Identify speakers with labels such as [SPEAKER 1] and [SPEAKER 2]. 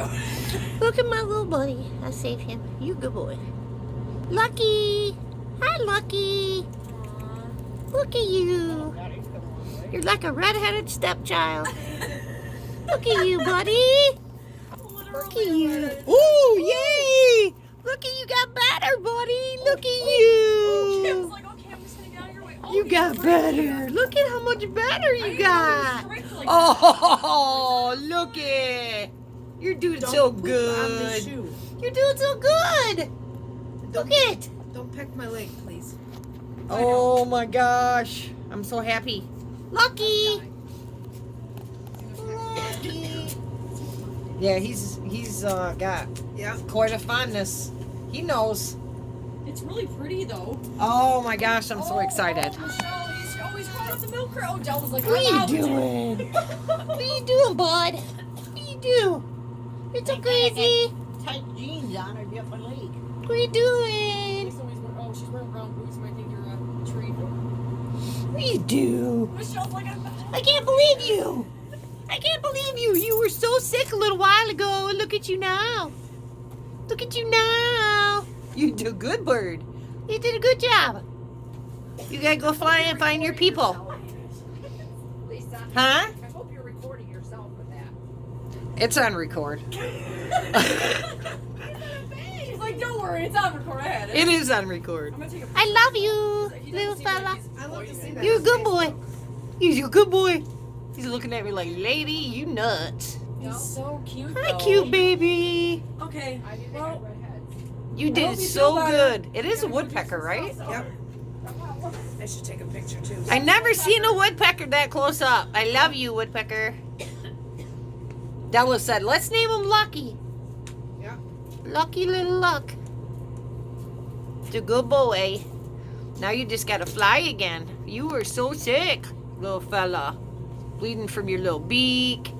[SPEAKER 1] you.
[SPEAKER 2] Look at my little buddy. I saved him. You good boy. Lucky. Hi, Lucky. Look at you. You're like a red-headed stepchild. Look at you, buddy. Look at you. Ooh, yay! Look at you got better, buddy. Look at you.
[SPEAKER 1] Kim's like, okay, I'm just gonna get out of your way. Oh,
[SPEAKER 2] You
[SPEAKER 1] he's
[SPEAKER 2] got
[SPEAKER 1] right
[SPEAKER 2] better.
[SPEAKER 1] here.
[SPEAKER 2] Look at how much better you got.
[SPEAKER 1] Like
[SPEAKER 2] Oh, look it. You're doing so good. You're doing so good. Look it.
[SPEAKER 3] Don't peck my leg, please.
[SPEAKER 2] Oh my gosh. I'm so happy. Lucky. Lucky. Yeah, he's got quite a fondness. He knows.
[SPEAKER 1] It's really pretty though.
[SPEAKER 2] Oh my gosh, I'm so excited.
[SPEAKER 1] Oh, Michelle, he's crawling up the milk crate. Oh, Dell was like,
[SPEAKER 2] What are
[SPEAKER 1] I'm
[SPEAKER 2] you
[SPEAKER 1] out.
[SPEAKER 2] doing? What are you doing, bud? What do you do? You're so crazy.
[SPEAKER 4] Tight jeans on her, get my leg.
[SPEAKER 2] What are you doing?
[SPEAKER 1] Oh, she's wearing brown boots. Might think you're a tree.
[SPEAKER 2] What do you do?
[SPEAKER 1] Michelle's like, I'm back.
[SPEAKER 2] I can't believe you. I can't believe you. You were so sick a little while ago, and look at you now. Look at you now. You do good, bird. You did a good job. You gotta go fly and find your people.
[SPEAKER 1] Lisa,
[SPEAKER 2] Huh?
[SPEAKER 1] I hope you're recording yourself with that.
[SPEAKER 2] It's on record.
[SPEAKER 1] He's like, don't worry, it's on record. I had it.
[SPEAKER 2] It is on record.
[SPEAKER 1] I'm gonna take a
[SPEAKER 2] I love you, little fella.
[SPEAKER 3] I love to see that.
[SPEAKER 2] You're a good boy. You're a good boy. He's looking at me like, lady, you nuts.
[SPEAKER 1] He's so cute.
[SPEAKER 2] Hi,
[SPEAKER 1] though.
[SPEAKER 2] cute baby.
[SPEAKER 1] Okay. Well,
[SPEAKER 2] You
[SPEAKER 1] I
[SPEAKER 2] did
[SPEAKER 1] hope you
[SPEAKER 2] so
[SPEAKER 1] feel better.
[SPEAKER 2] good. It is a woodpecker, right?
[SPEAKER 3] Yep. I should take a picture too.
[SPEAKER 2] I never seen a woodpecker that close up. I love you, woodpecker. Della said, let's name him Lucky.
[SPEAKER 3] Yeah.
[SPEAKER 2] Lucky little Luck. It's a good boy. Now you just gotta fly again. You were so sick, little fella. Bleeding from your little beak.